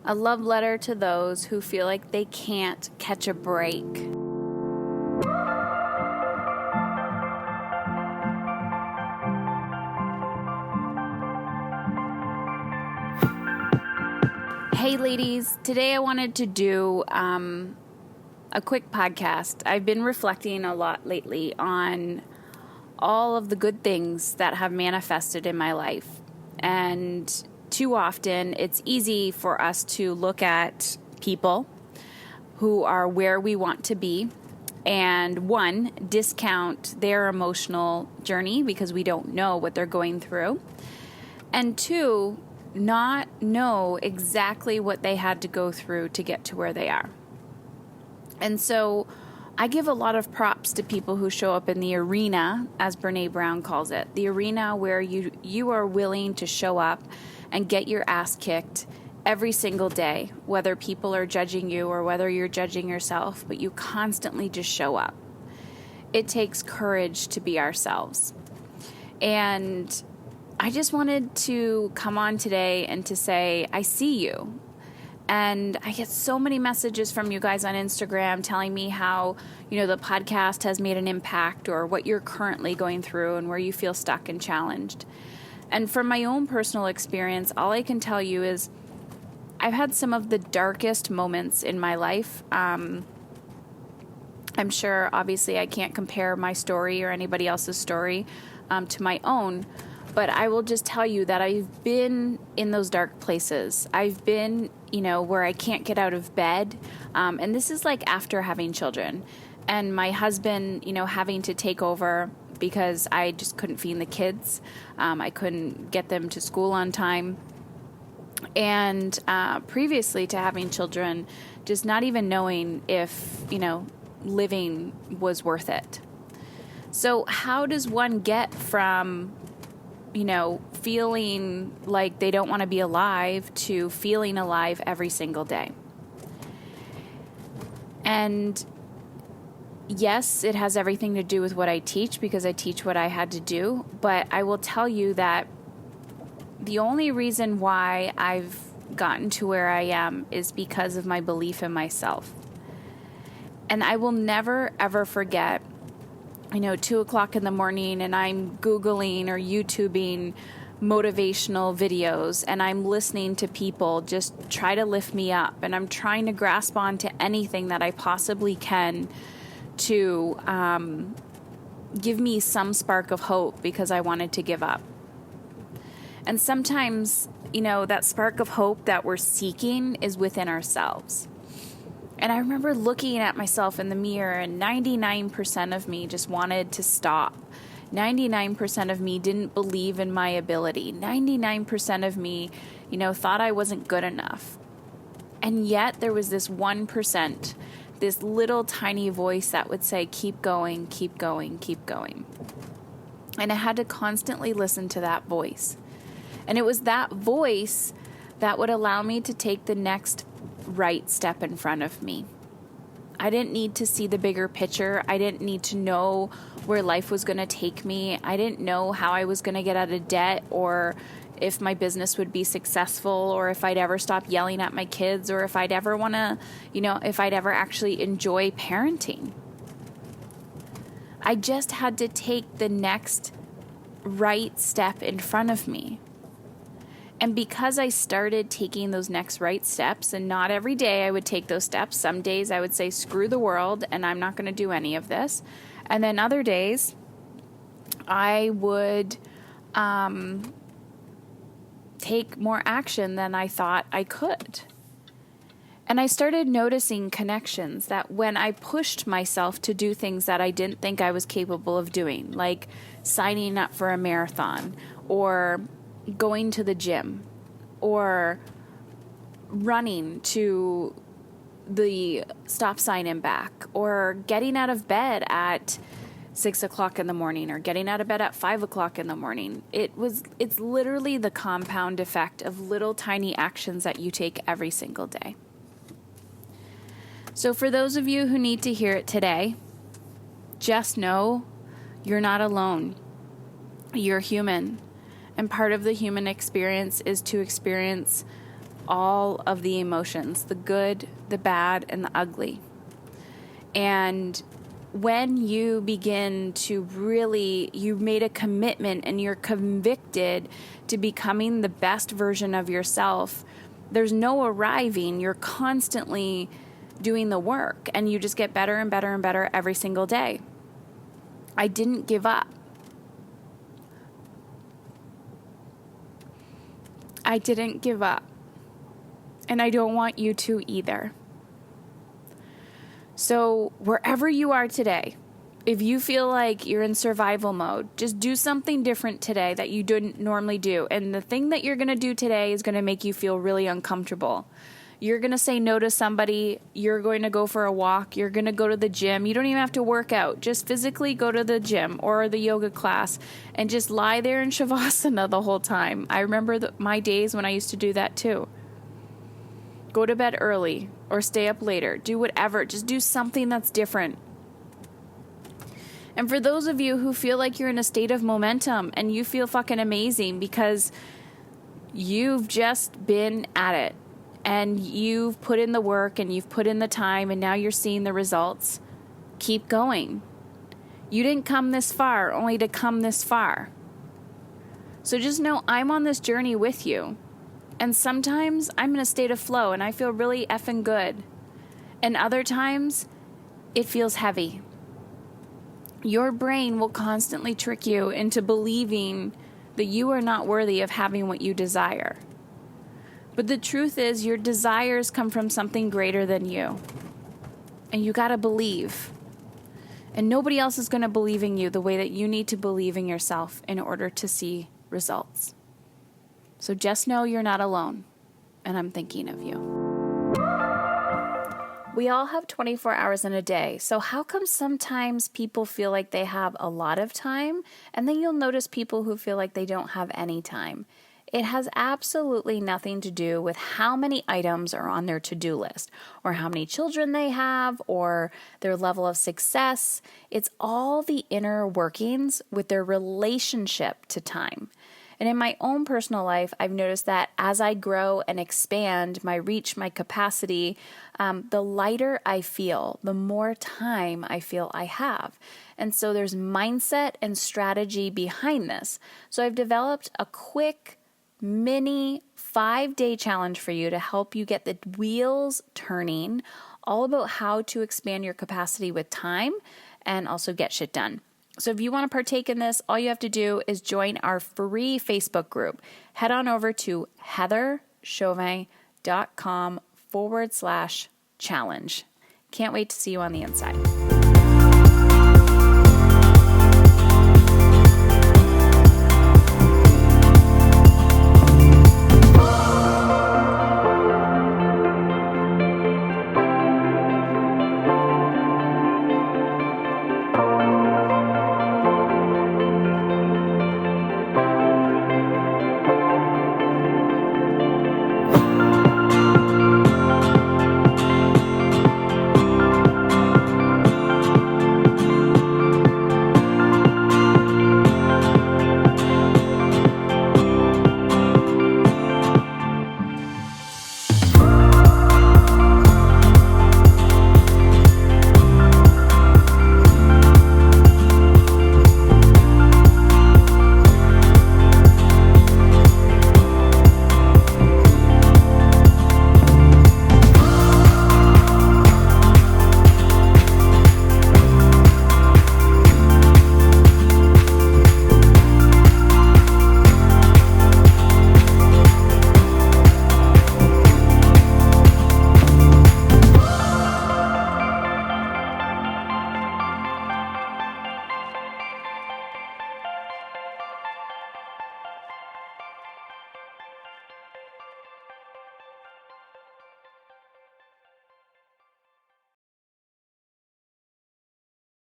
A love letter to those who feel like they can't catch a break. Hey ladies, today I wanted to do a quick podcast. I've been reflecting a lot lately on all of the good things that have manifested in my life. And too often it's easy for us to look at people who are where we want to be and one, discount their emotional journey because we don't know what they're going through. And two, not know exactly what they had to go through to get to where they are. And so I give a lot of props to people who show up in the arena, as Brene Brown calls it, the arena where you are willing to show up and get your ass kicked every single day, whether people are judging you or whether you're judging yourself, but you constantly just show up. It takes courage to be ourselves. And I just wanted to come on today and to say, I see you. And I get so many messages from you guys on Instagram telling me how, the podcast has made an impact or what you're currently going through and where you feel stuck and challenged. And from my own personal experience, all I can tell you is I've had some of the darkest moments in my life. I'm sure, obviously, I can't compare my story or anybody else's story to my own. But I will just tell you that I've been in those dark places. I've been, where I can't get out of bed. And this is like after having children. And my husband, having to take over because I just couldn't feed the kids. I couldn't get them to school on time. And previously to having children, just not even knowing if, living was worth it. So how does one get from feeling like they don't want to be alive to feeling alive every single day? And yes, it has everything to do with what I teach because I teach what I had to do. But I will tell you that the only reason why I've gotten to where I am is because of my belief in myself. And I will never, ever forget 2:00 in the morning and I'm Googling or YouTubing motivational videos and I'm listening to people just try to lift me up and I'm trying to grasp onto anything that I possibly can to give me some spark of hope because I wanted to give up. And sometimes, that spark of hope that we're seeking is within ourselves. And I remember looking at myself in the mirror and 99% of me just wanted to stop. 99% of me didn't believe in my ability. 99% of me, thought I wasn't good enough. And yet there was this 1%, this little tiny voice that would say, keep going, keep going, keep going. And I had to constantly listen to that voice. And it was that voice that would allow me to take the next right step in front of me. I didn't need to see the bigger picture. I didn't need to know where life was going to take me. I didn't know how I was going to get out of debt or if my business would be successful or if I'd ever stop yelling at my kids or if I'd ever want to, if I'd ever actually enjoy parenting. I just had to take the next right step in front of me. And because I started taking those next right steps, and not every day I would take those steps. Some days I would say, screw the world, and I'm not going to do any of this. And then other days I would take more action than I thought I could. And I started noticing connections that when I pushed myself to do things that I didn't think I was capable of doing, like signing up for a marathon or going to the gym or running to the stop sign and back or getting out of bed at 6:00 in the morning or getting out of bed at 5:00 in the morning. It's literally the compound effect of little tiny actions that you take every single day. So for those of you who need to hear it today, just know you're not alone. You're human. And part of the human experience is to experience all of the emotions, the good, the bad, and the ugly. And when you begin to really, you made a commitment and you're convicted to becoming the best version of yourself, there's no arriving. You're constantly doing the work and you just get better and better and better every single day. I didn't give up. I didn't give up. And I don't want you to either. So wherever you are today, if you feel like you're in survival mode, just do something different today that you didn't normally do. And the thing that you're going to do today is going to make you feel really uncomfortable. You're going to say no to somebody. You're going to go for a walk. You're going to go to the gym. You don't even have to work out. Just physically go to the gym or the yoga class and just lie there in Shavasana the whole time. I remember my days when I used to do that too. Go to bed early or stay up later. Do whatever. Just do something that's different. And for those of you who feel like you're in a state of momentum and you feel fucking amazing because you've just been at it and you've put in the work and you've put in the time and now you're seeing the results, keep going. You didn't come this far only to come this far. So just know I'm on this journey with you. And sometimes I'm in a state of flow and I feel really effing good. And other times it feels heavy. Your brain will constantly trick you into believing that you are not worthy of having what you desire. But the truth is your desires come from something greater than you. And you got to believe. And nobody else is going to believe in you the way that you need to believe in yourself in order to see results. So just know you're not alone, and I'm thinking of you. We all have 24 hours in a day, so how come sometimes people feel like they have a lot of time, and then you'll notice people who feel like they don't have any time? It has absolutely nothing to do with how many items are on their to-do list, or how many children they have, or their level of success. It's all the inner workings with their relationship to time. And in my own personal life, I've noticed that as I grow and expand my reach, my capacity, the lighter I feel, the more time I feel I have. And so there's mindset and strategy behind this. So I've developed a quick mini 5-day challenge for you to help you get the wheels turning, all about how to expand your capacity with time and also get shit done. So if you want to partake in this, all you have to do is join our free Facebook group. Head on over to heatherchauvin.com/challenge. Can't wait to see you on the inside.